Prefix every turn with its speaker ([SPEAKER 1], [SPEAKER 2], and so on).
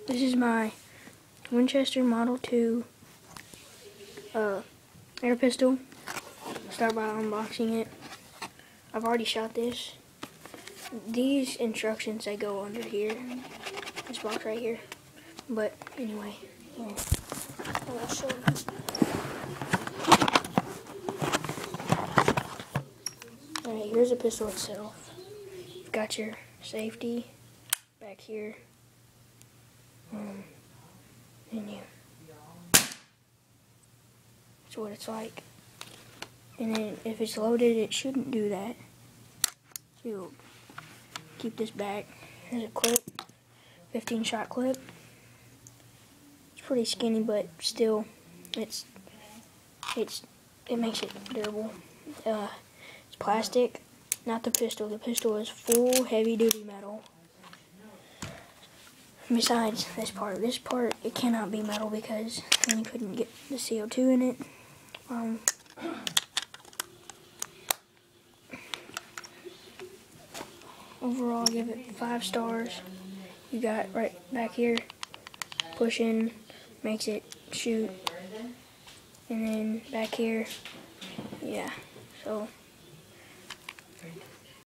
[SPEAKER 1] This is my Winchester Model 2 air pistol. Start by unboxing it. I've already shot this. These instructions, they go under here. This box right here. But anyway, I'll show you. Alright, here's the pistol itself. You've got your safety back here. And that's what it's like. And then if it's loaded, it shouldn't do that. You'll keep this back. Here's a clip, 15-shot clip. It's pretty skinny, but still, it makes it durable. It's plastic, not the pistol. The pistol is full heavy-duty metal. Besides this part, it cannot be metal because then you couldn't get the CO2 in it. Overall, I give it 5 stars. You got right back here, push in, makes it shoot, and then back here, yeah. So